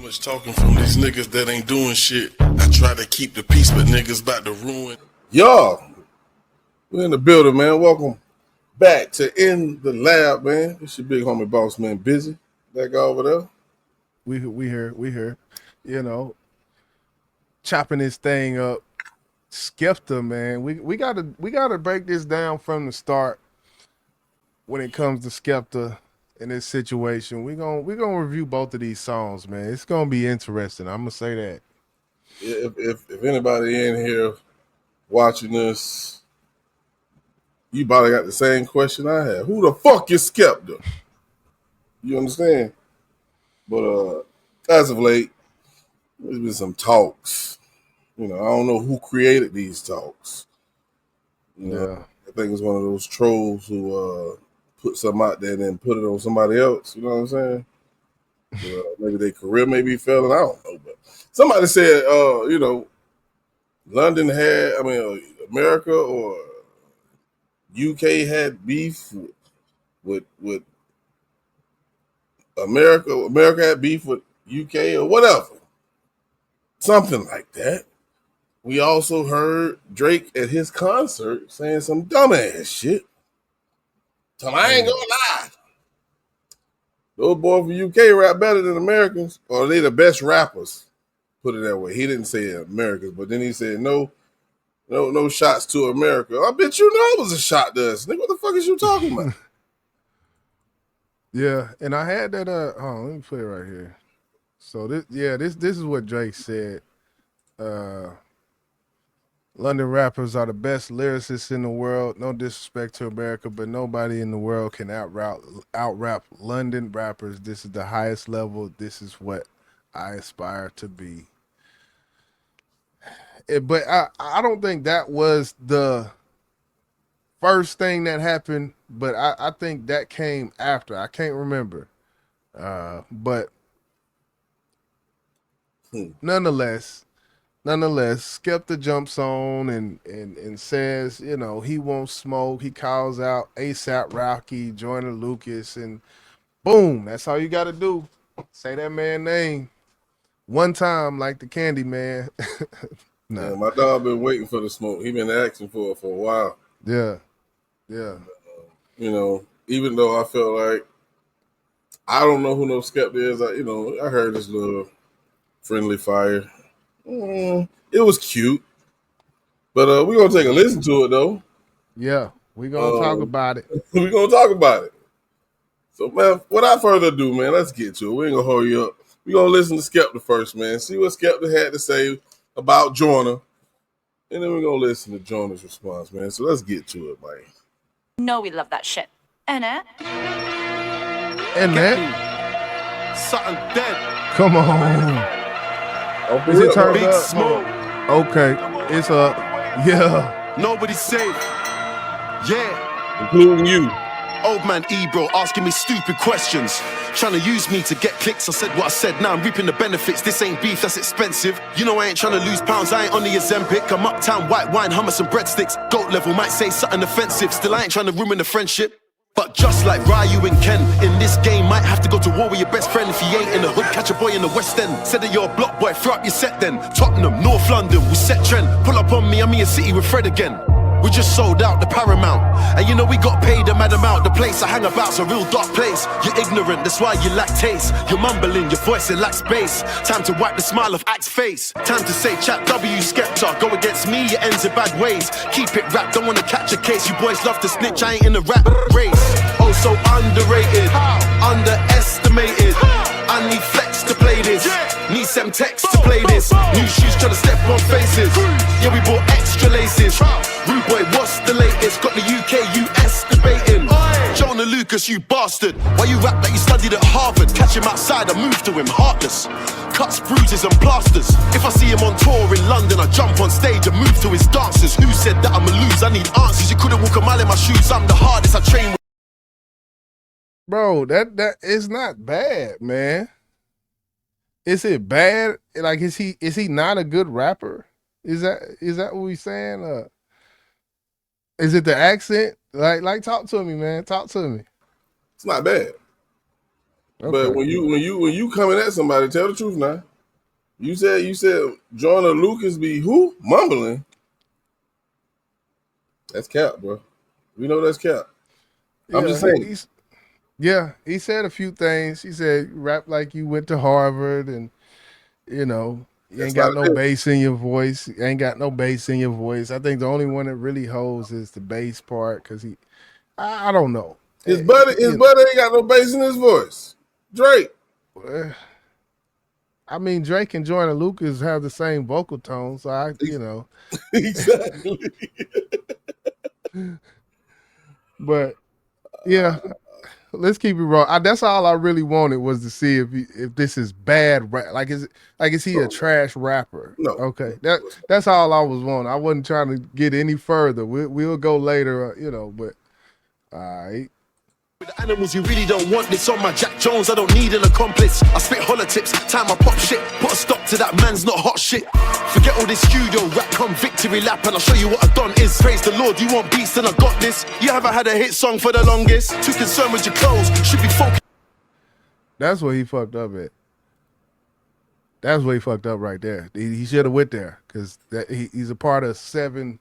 Much talking from these niggas that ain't doing shit. I try to keep the peace, but niggas about to ruin. Y'all, we're in the building, man. Welcome back to In the Lab, man. It's your big homie boss, man. Busy. That guy over there. We here. You know, chopping this thing up. Skepta, man. We gotta break this down from the start when it comes to Skepta in this situation. We're gonna review both of these songs, man. It's gonna be interesting. I'm gonna say that. If anybody in here watching this, you probably got the same question I have. Who the fuck is Skepta? You understand? But as of late, there's been some talks. You know, I don't know who created these talks. You know, Yeah. I think it's one of those trolls who put something out there and then put it on somebody else. You know what I'm saying? Maybe their career may be failing. I don't know. But somebody said, America or UK had beef with America. America had beef with UK or whatever. Something like that. We also heard Drake at his concert saying some dumbass shit. So I ain't gonna lie. Those boys from UK rap better than Americans, or they the best rappers. Put it that way. He didn't say Americans, but then he said no shots to America. I bet you know it was a shot to us. Nigga, what the fuck is you talking about? Yeah, and I had that. Let me play it right here. So this is what Drake said. London rappers are the best lyricists in the world. No disrespect to America, but nobody in the world can out-rap London rappers. This is the highest level. This is what I aspire to be. But I don't think that was the first thing that happened, but I think that came after. I can't remember. But nonetheless, Skepta jumps on and says, you know, he won't smoke. He calls out ASAP Rocky, Joyner Lucas, and boom, that's all you got to do. Say that man's name one time like the Candy Man. Nah. Yeah, my dog been waiting for the smoke. He been asking for it for a while. Yeah. You know, even though I felt like I don't know who no Skepta is, I heard this little friendly fire. It was cute, but we're gonna take a listen to it though. Yeah, we're gonna talk about it. We're gonna talk about it. So, man, without further ado, man, let's get to it. We ain't gonna hold you up. We're gonna listen to Skepta first, man. See what Skepta had to say about Joyner, and then we're gonna listen to Joyner's response, man. So let's get to it, man. No, we love that shit. Innit? Something dead. Come on. Is it turned up? Smoke. Okay, it's up. Yeah. Nobody's safe. Yeah. Including you. Old man Ebro asking me stupid questions. Trying to use me to get clicks. I said what I said, now I'm reaping the benefits. This ain't beef, that's expensive. You know I ain't trying to lose pounds, I ain't on the Ozempic. I'm uptown, white wine, hummus and breadsticks. Goat level might say something offensive. Still I ain't trying to ruin the friendship. But just like Ryu and Ken, in this game might have to go to war with your best friend. If he ain't in the hood, catch a boy in the West End. Said that you're a block boy, throw up your set then. Tottenham, North London, we set trend. Pull up on me, I'm in your city with Fred again. We just sold out the Paramount, and you know we got paid a mad amount. The place I hang about's a real dark place. You're ignorant, that's why you lack taste. You're mumbling, your voice it lacks bass. Time to wipe the smile off Act's face. Time to say chat W Skepta. Go against me, it ends in bad ways. Keep it rap, don't wanna catch a case. You boys love to snitch, I ain't in the rap race. Oh, so underrated, underestimated. I need flex to play this. Need some text to play this. New shoes trying to step on faces. Yeah, we bought extra laces. Rude boy, what's the latest? Got the UK, US debating. Joyner Lucas, you bastard. Why you rap like you studied at Harvard? Catch him outside, I move to him heartless. Cuts, bruises and plasters. If I see him on tour in London, I jump on stage and move to his dancers. Who said that I'ma lose? I need answers. You couldn't walk a mile in my shoes. I'm the hardest, I train with. Bro, that is not bad, man. Is it bad? Like, is he not a good rapper? Is that what we saying? Is it the accent? Like, talk to me, man. Talk to me. It's not bad. But when you coming at somebody, tell the truth now. You said Joyner Lucas be who? Mumbling. That's cap, bro. We know that's cap. I'm just saying. He said a few things. He said rap like you went to Harvard, and you know you ain't got no bass in your voice. You ain't got no bass in your voice. I think the only one that really holds is the bass part because I don't know. His buddy ain't got no bass in his voice. Drake. I mean, Drake and Joyner Lucas have the same vocal tone, so Exactly. But yeah, let's keep it raw. That's all I really wanted was to see if this is bad rap. Like is he a trash rapper? No. Okay, that's all I was wanting. I wasn't trying to get any further. We'll go later, But all right. The animals, you really don't want this on my Jack Jones. I don't need an accomplice. I spit holler tips, time I pop shit. Put a stop to that man's not hot shit. Forget all this studio rap, come victory lap, and I'll show you what I've done is. Praise the Lord, you want beats, and I got this. You haven't had a hit song for the longest. Too concerned with your clothes, should be focused. That's where he fucked up at. That's where he fucked up right there. He should have went there because he's a part of 7.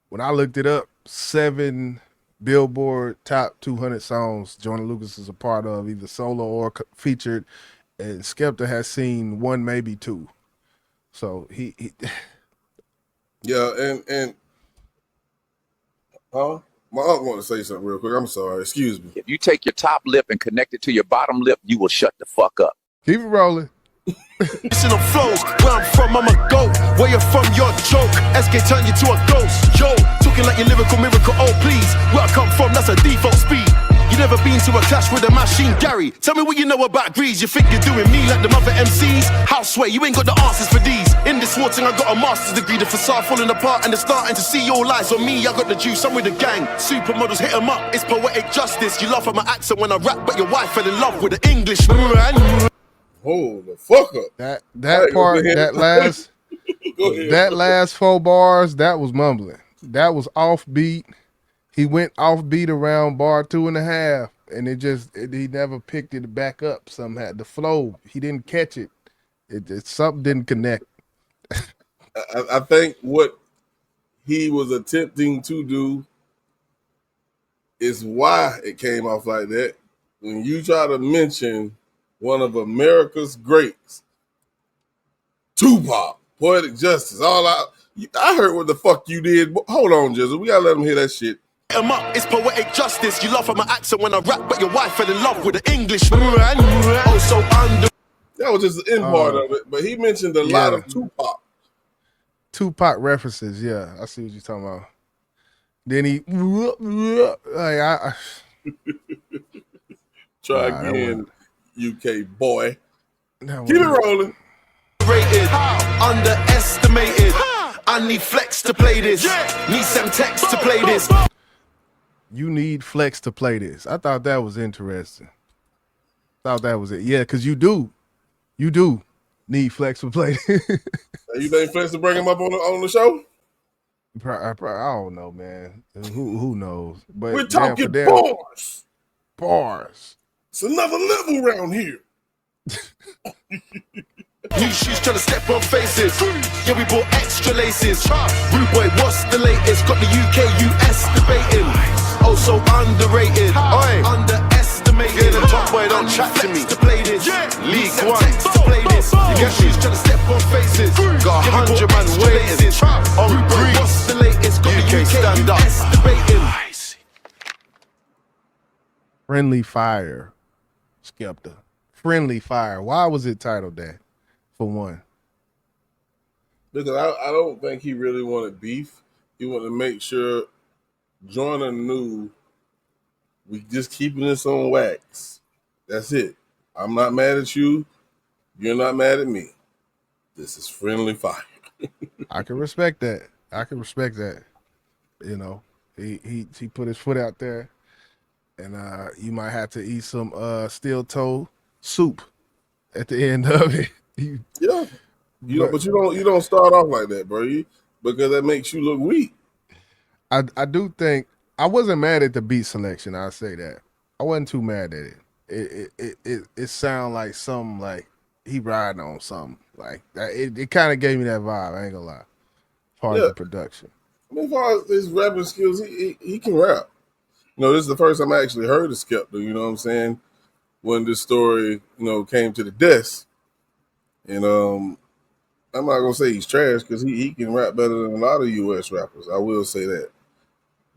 When I looked it up, 7 Billboard top 200 songs Joyner Lucas is a part of, either solo or featured, and Skepta has seen 1, maybe 2. So he Yeah, and my uncle want to say something real quick. I'm sorry, excuse me. If you take your top lip and connect it to your bottom lip, you will shut the fuck up. keep it rolling. Listen on flows, where I'm from, I'm a goat. Where you're from, you're a joke. SK turn you to a ghost. Yo, talking like your lyrical miracle, oh please. Where I come from, that's a default speed. You never been to a clash with a machine, Gary. Tell me what you know about grease. You think you're doing me like the mother MCs? Houseway, you ain't got the answers for these. In this war thing, I got a master's degree. The facade falling apart and they're starting to see all lies on me. I got the juice, I'm with the gang. Supermodels hit 'em up, it's poetic justice. You laugh at my accent when I rap, but your wife fell in love with the English. Hold the fuck up. That part, that last 4 bars, that was mumbling. That was offbeat. He went offbeat around bar 2.5, and he never picked it back up somehow. The flow, he didn't catch it. Something didn't connect. I think what he was attempting to do is why it came off like that. When you try to mention one of America's greats, Tupac, Poetic Justice, I heard what the fuck you did. Hold on, Jizzle. We gotta let him hear that shit. It's poetic justice. You laugh at my accent when I rap, but your wife fell in love with the English. Also under. That was just the end part of it, but he mentioned a lot of Tupac. Tupac references, yeah. I see what you're talking about. Then he try again, UK boy. Keep it rolling. Rated, underestimated. I need flex to play this. Need some text to play this. You need flex to play this. I thought that was interesting. Thought that was it. Yeah, because you do need flex to play this. You think Flex to bring him up on the show? I don't know, man. Who knows? But we're talking bars. Bars. It's another level around here. New shoes trying to step on faces. Yeah, we bought extra laces. Rude boy, what's the latest? Got the UK, US debating. Also underrated. Oi, underestimated. The top boy don't chat to me. To play this. League One to play this. You get shoes trying to step on faces. Got 100 man waiting. On green, what's the latest? Got the UK, US debating. Friendly Fire, Skepta. Friendly Fire. Why was it titled that? For one, because I don't think he really wanted beef. He wanted to make sure Joyner knew we just keeping this on wax. That's it. I'm not mad at you. You're not mad at me. This is friendly fire. I can respect that. You know, he put his foot out there, and you might have to eat some steel toe soup at the end of it. Yeah, but you don't start off like that, bro. Because that makes you look weak. I do think I wasn't mad at the beat selection. I'll say that I wasn't too mad at it. it sound like something like he riding on something like that. It kind of gave me that vibe. I ain't gonna lie. As far as Yeah. the production. I mean, as far as his rapping skills, he can rap. You know, this is the first time I actually heard of Skepta, you know what I'm saying? When this story, you know, came to the desk. And I'm not gonna say he's trash because he can rap better than a lot of US rappers. I will say that.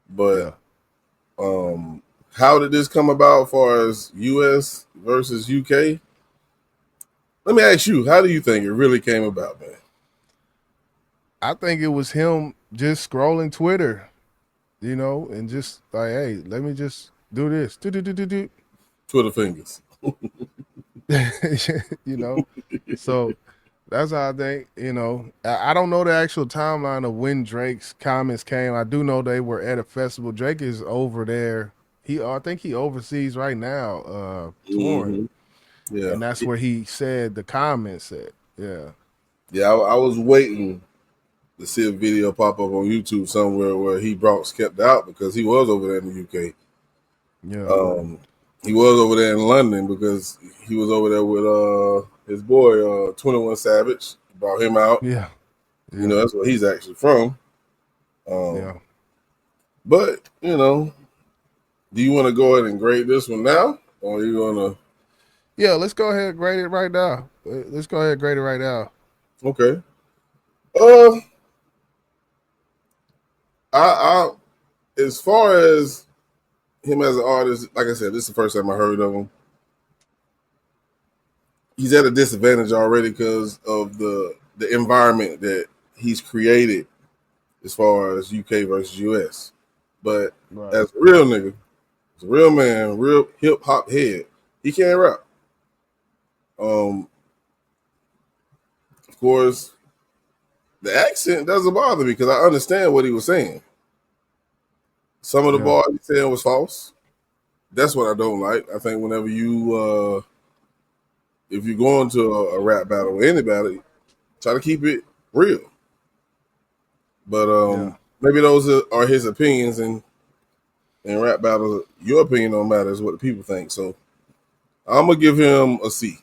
But Yeah. how did this come about as far as US versus UK? Let me ask you, how do you think it really came about, man? I think it was him just scrolling Twitter, you know, and just like, hey, let me just do this. Do. Twitter fingers. You know. So that's how I think, you know. I don't know the actual timeline of when Drake's comments came. I do know they were at a festival. Drake is over there. I think he overseas right now, touring. Mhm. Yeah. And that's where he said the comments said. Yeah. Yeah, I was waiting to see a video pop up on YouTube somewhere where he brought Skepta out because he was over there in the UK. Yeah. He was over there in London because he was over there with his boy 21 Savage. Brought him out. Yeah. You know, that's where he's actually from. Yeah. But, you know, do you want to go ahead and grade this one now? Or are you gonna Yeah, let's go ahead and grade it right now. Let's go ahead and grade it right now. Okay. I as far as him as an artist, like I said, this is the first time I heard of him. He's at a disadvantage already because of the environment that he's created as far as UK versus US. But Right. as a real nigga, as a real man, real hip hop head, he can't rap. Of course, the accent doesn't bother me because I understand what he was saying. Some of the bars he said was false. That's what I don't like. I think whenever you if you go into a rap battle with anybody, try to keep it real. But maybe those are his opinions, and in rap battles, your opinion don't matter. Is what the people think. So I'm gonna give him a C.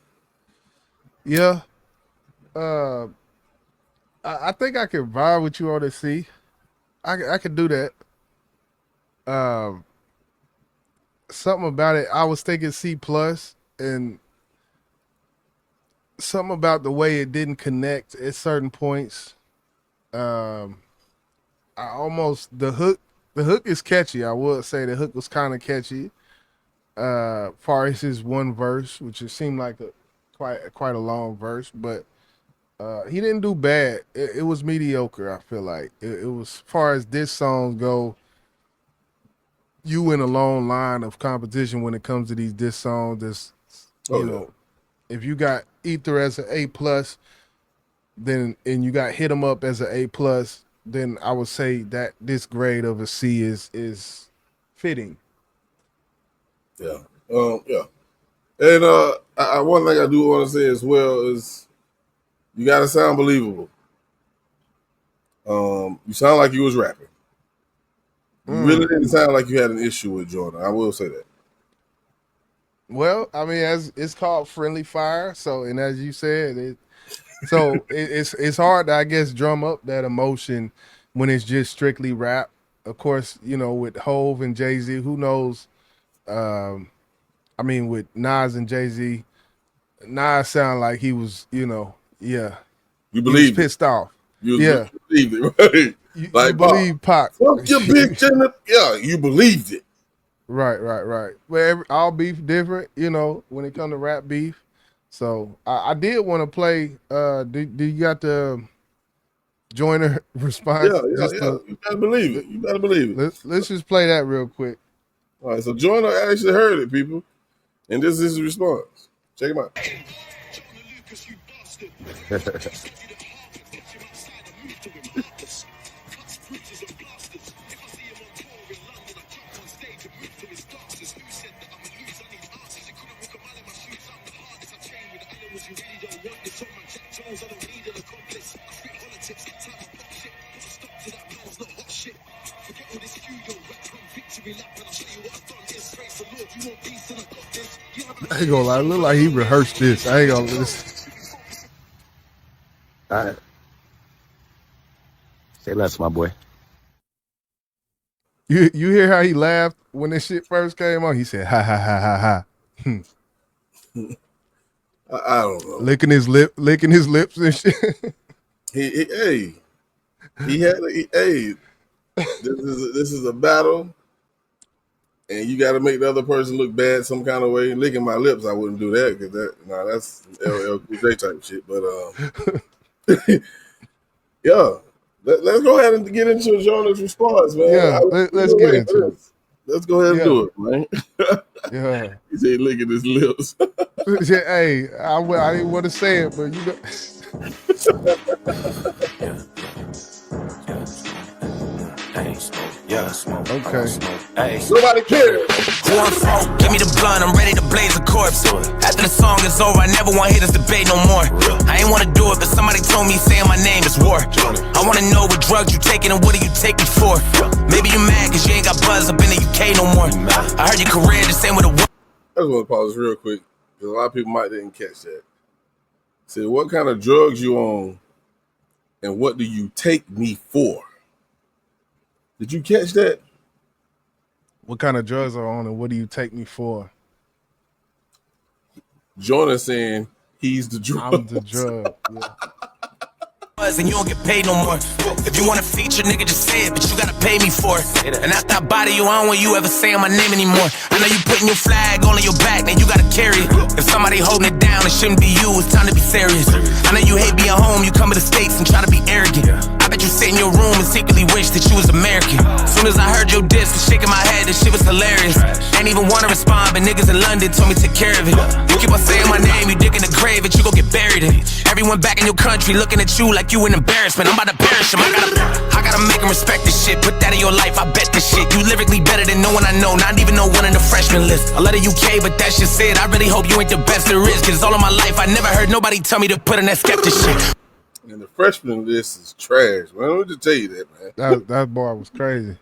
Yeah. I think I can vibe with you on the C. I could do that. Something about it. I was thinking C plus, and something about the way it didn't connect at certain points. I almost the hook. The hook is catchy. I would say the hook was kind of catchy. Far as his one verse, which it seemed like quite a long verse, but he didn't do bad. It was mediocre. I feel like it was far as this song go. You in a long line of competition when it comes to these diss songs. This, you know, if you got Ether as an A plus, then and you got Hit 'Em Up as an A plus, then I would say that this grade of a C is fitting. Yeah. Yeah. And one thing I do want to say as well is you gotta sound believable. You sound like you was rapping. You really didn't sound like you had an issue with Joyner. I will say that. Well, I mean, as it's called friendly fire, so and as you said, it's hard to, I guess, drum up that emotion when it's just strictly rap. Of course, you know, with Hove and Jay-Z, who knows? I mean, with Nas and Jay-Z, Nas sound like he was, you know, You he was believe it. pissed off. You Yeah. believed it, right? You Like, believe Pac. fuck your bitch in the you believed it. Right. Well, all beef different, you know, when it comes to rap beef. So I did want to play. Do you got the Joyner response? Yeah. You gotta believe it. You gotta believe it. Let's just play that real quick. All right, so Joyner actually heard it, people. And this is his response. Check him out. I ain't gonna lie. It look like he rehearsed this. I ain't gonna listen. All right. Say less, my boy. You hear how he laughed when this shit first came on? He said, "Ha ha ha ha ha." I don't know. licking his lips and shit. Hey, this is a battle, and you got to make the other person look bad some kind of way. Licking my lips, I wouldn't do that because that's LL Cool J type shit. But yeah, let's go ahead and get into Joyner's response, man. Yeah, let's get into it. Let's go ahead and do it, man. Yeah. He said licking his lips. Hey, I didn't want to say it, but you know. Okay. Nobody cares. Who I'm for? Give me the blunt, I'm ready to blaze a corpse. After the song is over, I never want to hear this debate no more. I ain't want to do it, but somebody told me saying my name is war. I want to know what drugs you taking and what are you taking for? Maybe you mad cause you ain't got buzz up in the UK no more. I heard your career the same with a I just want to pause real quick because a lot of people might didn't catch that. Say, what kind of drugs you on and what do you take me for? Did you catch that? What kind of drugs are on and what do you take me for? Joyner saying he's the drug. I'm the drug. Yeah. and you don't get paid no more. If you want a feature, nigga, just say it, but you gotta pay me for it. And after I body you, I don't want you ever saying my name anymore. I know you putting your flag on your back, now you gotta carry it. If somebody holding it down, it shouldn't be you, it's time to be serious. I know you hate being home, you come to the States and try to be arrogant. I bet you sit in your room and secretly wish that you was American. Soon as I heard your diss, was shaking my head, this shit was hilarious. Ain't even wanna respond, but niggas in London told me to take care of it. You keep on saying my name, you dig in the grave, but you gon' get buried in. Everyone back in your country looking at you like you an embarrassment. I'm about to perish him. I gotta make him respect this shit. Put that in your life, I bet this shit. You lyrically better than no one I know, not even no one in the freshman list. I love the UK, but that's just it. I really hope you ain't the best there is, cause all of my life I never heard nobody tell me to put in that Skepta shit. And the freshman list is trash, man. Let me just tell you that, man. That bar was crazy.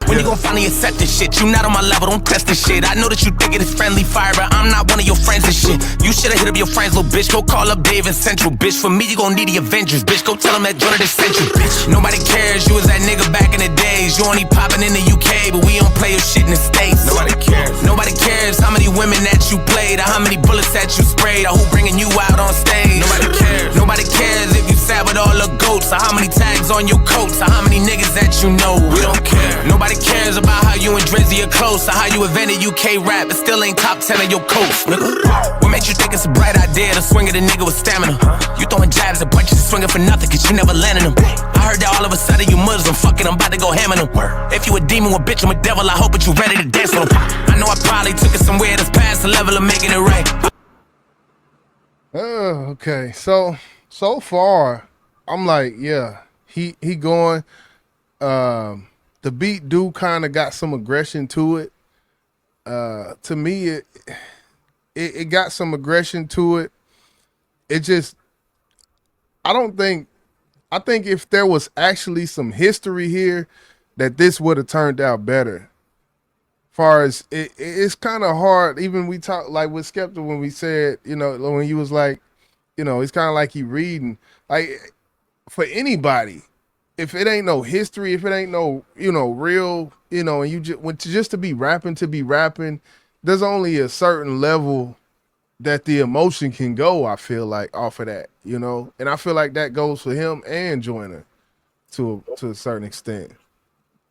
When you gon' finally accept this shit? You not on my level, don't test this shit. I know that you think it is friendly fire, but I'm not one of your friends and shit. You should've hit up your friends, little bitch. Go call up Dave and Central, bitch. For me, you gon' need the Avengers, bitch. Go tell them that Joyner just sent you, bitch. Nobody cares, you was that nigga back in the days. You only poppin' in the UK, but we don't play your shit in the States. Nobody cares. Nobody cares how many women that you played, or how many bullets that you sprayed, or who bringing you out on stage. Nobody cares. Nobody cares if you sat with all the goats, or how many tags on your coats, or how many niggas that you know. We don't care. Nobody cares about how you and Drizzy are close, or how you invented UK rap, but still ain't top 10 of your coast, nigga. What made you think it's a bright idea to swing at a nigga with stamina? You throwing jabs at punches, swinging for nothing, cause you never landed them. I heard that all of a sudden you Muslim, fucking, I'm about to go ham on them. If you a demon, well, bitch, I'm a devil, I hope that you ready to dance with them. I know I probably took it somewhere that's past the level of making it right. Okay, so far, I'm like, yeah, he going. The beat do kind of got some aggression to it. To me, it got some aggression to it. It just, I think if there was actually some history here, that this would have turned out better. Far as it's kind of hard. Even we talk like with Skepta when we said, you know, when he was like, you know, it's kind of like he reading. Like for anybody, if it ain't no history, if it ain't no, you know, real, you know, and you just to be rapping, there's only a certain level that the emotion can go, I feel like, off of that, you know? And I feel like that goes for him and Joyner to a certain extent.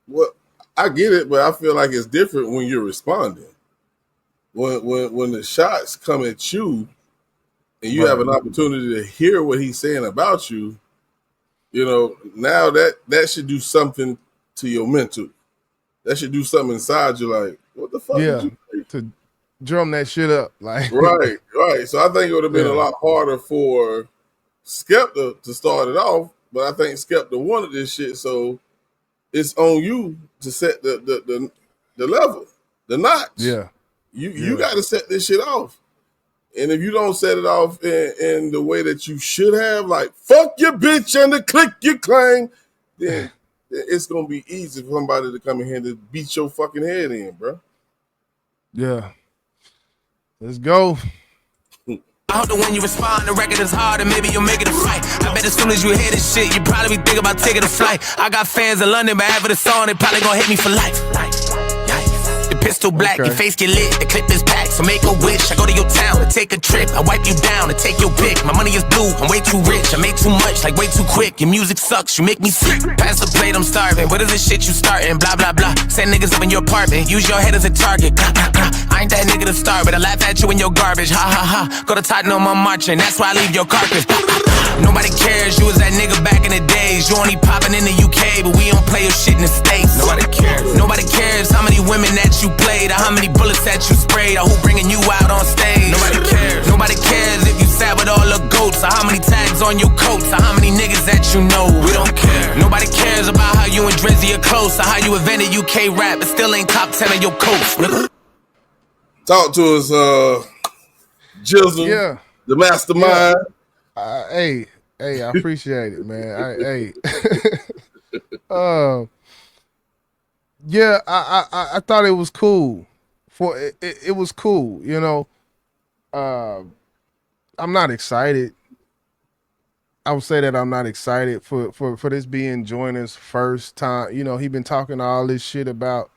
Well, I get it, but I feel like it's different when you're responding. When the shots come at you and you have an opportunity to hear what he's saying about you, you know, now that should do something to your mental. That should do something inside you, like, what the fuck did you say? To drum that shit up. Like Right. So I think it would have been a lot harder for Skepta to start it off, but I think Skepta wanted this shit, so it's on you to set the level, the notch. Yeah. You got to set this shit off. And if you don't set it off in the way that you should have, like, fuck your bitch and the click you claim, then it's going to be easy for somebody to come in here and beat your fucking head in, bro. Yeah. Let's go. I hope that when you respond, the record is hard and maybe you'll make it a fight. I bet as soon as you hear this shit, you probably be thinking about taking a flight. I got fans in London, but after the song, they probably gonna hate me for life. The pistol black, your face get lit, the clip is packed, so make a wish. I go to your town and take a trip, I wipe you down and take your pick. My money is blue, I'm way too rich, I make too much, like way too quick. Your music sucks, you make me sick. Pass the plate, I'm starving. What is this shit you starting? Blah blah blah. Send niggas up in your apartment, use your head as a target. Blah, blah, blah. I ain't that nigga to start, but I laugh at you in your garbage. Ha ha ha. Go to Tottenham, I'm marching, that's why I leave your carcass. Nobody cares, you was that nigga back in the days. You only popping in the UK, but we don't play your shit in the States. Nobody cares. Nobody cares how many women that you played, or how many bullets that you sprayed, or who bringing you out on stage. Nobody cares. Nobody cares if you sat with all the goats, or how many tags on your coats, or how many niggas that you know. We don't care. Nobody cares about how you and Drizzy are close, or how you invented UK rap, but still ain't top 10 of your coats. Talk to us, Jizzle, Yeah. the mastermind. Hey, I appreciate it, man. Yeah, I thought it was cool. It was cool, you know. I'm not excited. I would say that I'm not excited for this being Joyner's first time. You know, he been talking all this shit about,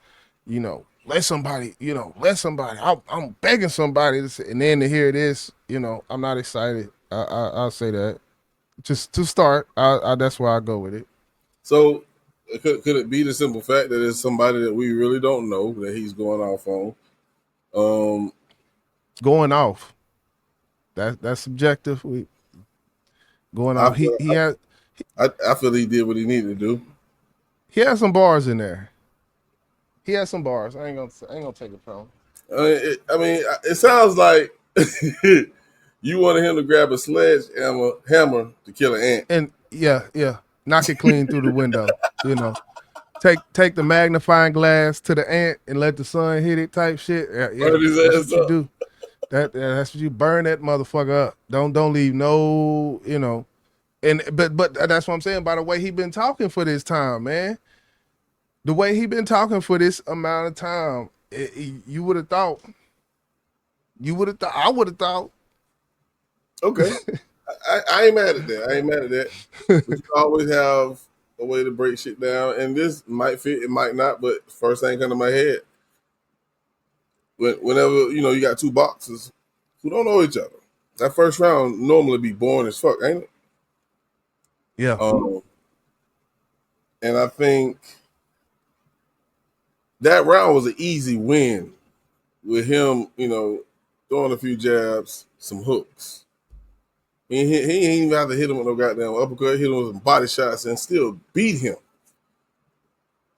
you know, let somebody. I'm begging somebody to say, and then to hear this, you know, I'm not excited. I'll say that. Just to start, that's where I go with it. So could it be the simple fact that it's somebody that we really don't know that he's going off on? Going off. That's subjective. Going off. I feel he did what he needed to do. He had some bars in there. He had some bars. I ain't gonna take it from him. It sounds like you wanted him to grab a hammer to kill an ant. And yeah, knock it clean through the window. You know, take the magnifying glass to the ant and let the sun hit it. Type shit. Yeah, that's what you do. That's what you burn that motherfucker up. Don't leave no, you know. But that's what I'm saying. By the way, he been talking for this time, man. The way he been talking for this amount of time, you would have thought. I would have thought. Okay, I ain't mad at that. But you always have a way to break shit down, and this might fit, it might not. But first thing come to my head, whenever you got two boxers who don't know each other, that first round normally be boring as fuck, ain't it? Yeah. And I think that round was an easy win with him, throwing a few jabs, some hooks. He ain't even have to hit him with no goddamn uppercut, hit him with some body shots and still beat him.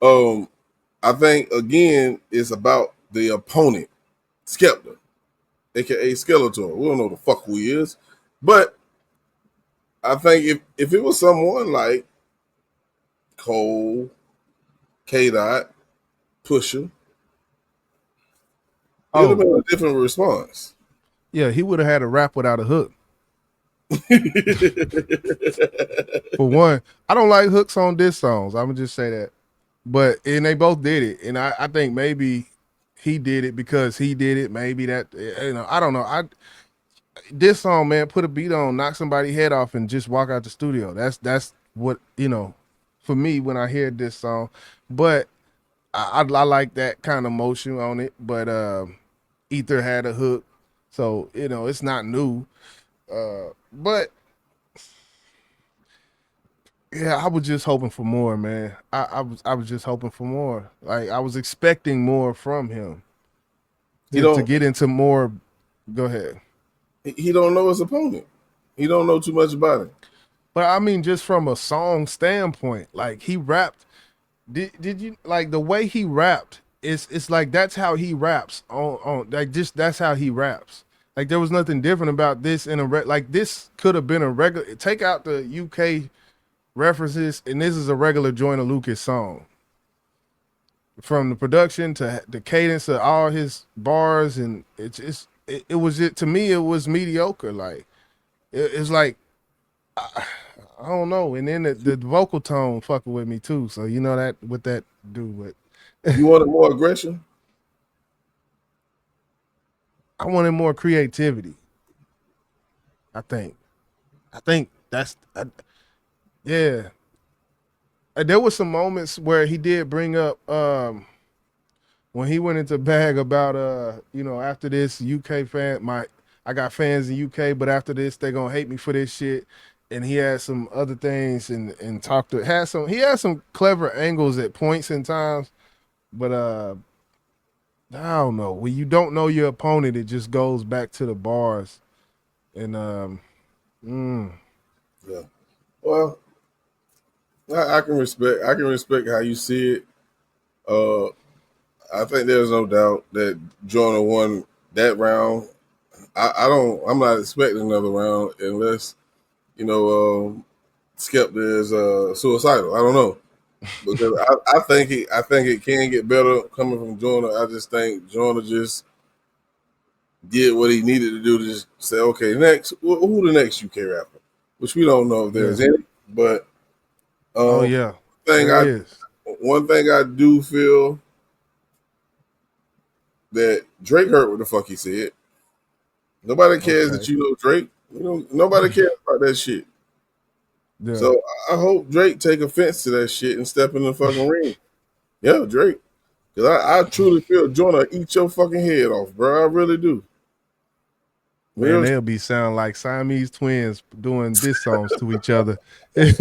I think, again, it's about the opponent, Skepta, a.k.a. Skeletor. We don't know the fuck who he is. But I think if it was someone like Cole, K-Dot, Pusher, it would have been a different response. Yeah, he would have had a rap without a hook. For one, I don't like hooks on diss songs. I'm gonna just say that. And they both did it, and I think maybe he did it because he did it. Maybe that I don't know. This song, man, put a beat on, knock somebody's head off, and just walk out the studio. That's what for me when I hear this song. But I like that kind of motion on it. But Ether had a hook, so it's not new. But yeah, I was just hoping for more, man. I was just hoping for more. Like I was expecting more from him. To get into more. Go ahead. He don't know his opponent. He don't know too much about him. But I mean, just from a song standpoint, like he rapped. Did you like the way he rapped? It's like that's how he raps on like just that's how he raps. Like there was nothing different about this like this could have been a regular. Take out the UK references, and this is a regular Joyner Lucas song. From the production to the cadence of all his bars, and to me it was mediocre. Like it's like I don't know. And then the vocal tone fucking with me too. So you know that what that do with. You wanted more aggression? I wanted more creativity. I think that's yeah. There was some moments where he did bring up when he went into bag about after this UK I got fans in UK, but after this they gonna hate me for this shit. And he had some other things and he had some clever angles at points and times, but I don't know. When you don't know your opponent, it just goes back to the bars. And Yeah. Well, I can respect how you see it. I think there's no doubt that Joyner won that round. I'm not expecting another round unless, Skepta is suicidal. I don't know. Because I think it can get better coming from Joyner. I just think Joyner just did what he needed to do to just say, okay, next, who the next UK rapper? Which we don't know if there's any, but oh yeah, thing there I is. one thing I do feel that Drake heard what the fuck he said. Nobody cares that you know Drake. Nobody cares about that shit. Yeah. So I hope Drake take offense to that shit and step in the fucking ring. Yeah, Drake. Because I truly feel Joyner eat your fucking head off, bro. I really do. Man, they'll be sound like Siamese twins doing diss songs to each other. But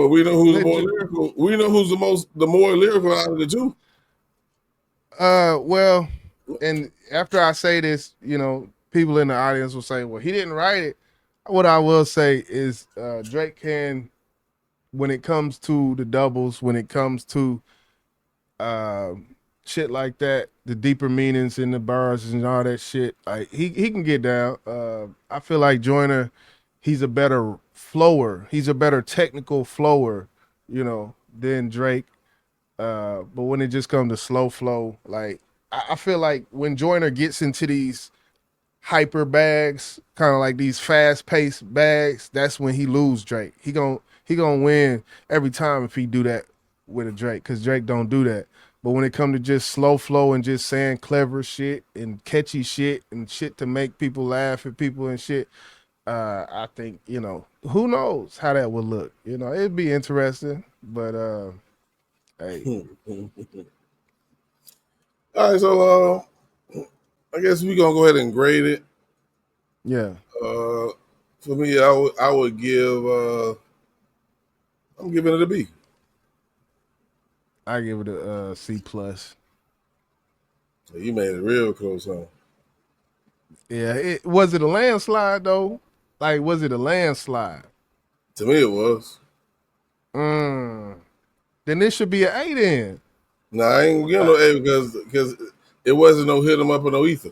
we know who's the more lyrical. We know who's the more lyrical out of the two. Well, and after I say this, people in the audience will say, well, he didn't write it. What I will say is Drake can, when it comes to the doubles, when it comes to shit like that, the deeper meanings in the bars and all that shit, like he can get down. I feel like Joyner, he's a better flower. He's a better technical flower, than Drake. But when it just comes to slow flow, like I feel like when Joyner gets into these hyper bags, kind of like these fast paced bags, that's when he lose Drake. He gonna win every time if he do that with a Drake, because Drake don't do that. But when it come to just slow flow and just saying clever shit and catchy shit and shit to make people laugh at people and shit, I think, who knows how that would look. It'd be interesting, but hey. All right, so I guess we're gonna go ahead and grade it. Yeah. For me, I would give I'm giving it a B. I give it a C plus. You made it real close, huh? Yeah, was it a landslide though? Like, was it a landslide? To me, it was. Then this should be an 8 then. No, I ain't giving no A because it wasn't no hit 'em up or no ether.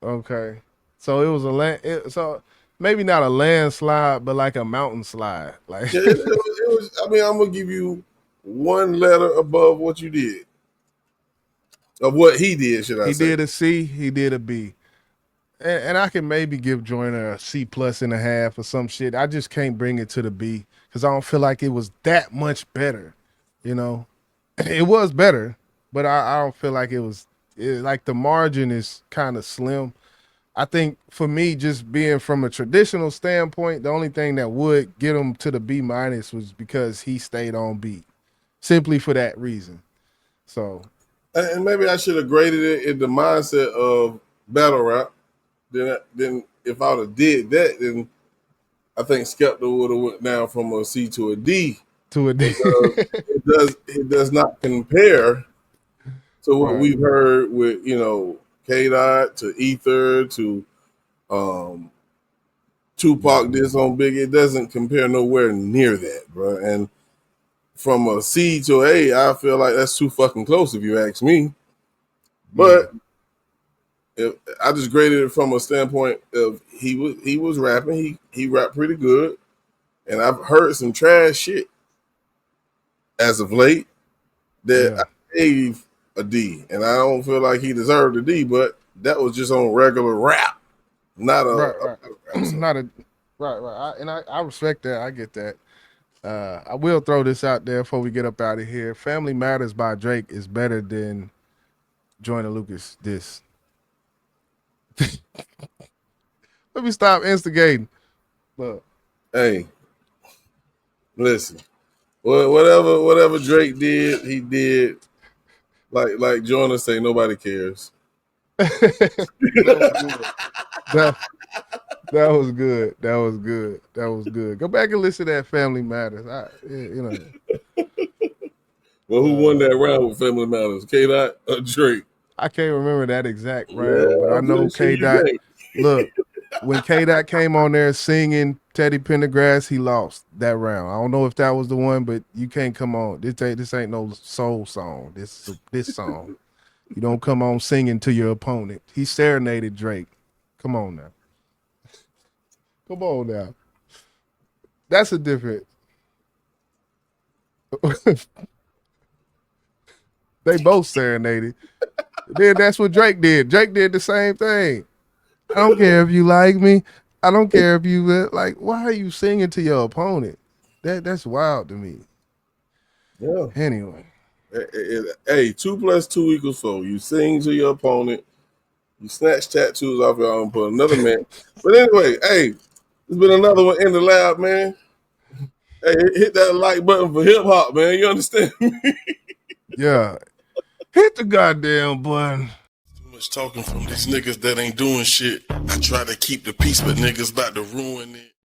Okay, so it was so maybe not a landslide, but like a mountain slide. Like, Yeah, it was. I mean, I'm gonna give you one letter above what you did, of what he did. Should I he say? did a C, he did a B, and I can maybe give Joyner a C plus and a half or some shit. I just can't bring it to the B because I don't feel like it was that much better. It was better, but I don't feel like like the margin is kind of slim. I think for me, just being from a traditional standpoint, the only thing that would get him to the B minus was because he stayed on beat, simply for that reason. So, And maybe I should have graded it in the mindset of battle rap. Then if I would have did that, then I think Skepta would have went down from a C to a D. to a D. It does not compare to what Right. we've heard with K Dot to Ether to Tupac this on Big. It doesn't compare nowhere near that, bro. And from a C to A, I feel like that's too fucking close if you ask me. But if I just graded it from a standpoint of he was rapping, he rapped pretty good, and I've heard some trash shit as of late that I gave a D, and I don't feel like he deserved a D, but that was just on regular rap, not a right. rap song. Not a right. I respect that. I get that. I will throw this out there before we get up out of here. Family Matters by Drake is better than Joyner Lucas this. Let me stop instigating. Look. Hey, listen. Whatever Drake did, he did. Like Joyner say, nobody cares. That was good. That was good. That was good. Go back and listen to that Family Matters. Well, who won that round with Family Matters? K-Dot or Drake? I can't remember that exact round, but I I'm know pretty sure you K-Dot. can't. Look, when K-Dot came on there singing Teddy Pendergrass, he lost that round. I don't know if that was the one, but you can't come on. This ain't no soul song. This song. You don't come on singing to your opponent. He serenaded Drake. Come on now. Come on now. That's a different. They both serenaded. Then that's what Drake did. Drake did the same thing. I don't care if you like me. I don't care if you like. Why are you singing to your opponent? That's wild to me. Yeah. Anyway. Hey, 2 + 2 = 4. You sing to your opponent. You snatch tattoos off your arm, put another man. But anyway, hey, there's been another one in the lab, man. Hey, hit that like button for hip hop, man. You understand me? Yeah. Hit the goddamn button. Too much talking from these niggas that ain't doing shit. I try to keep the peace, but niggas about to ruin it.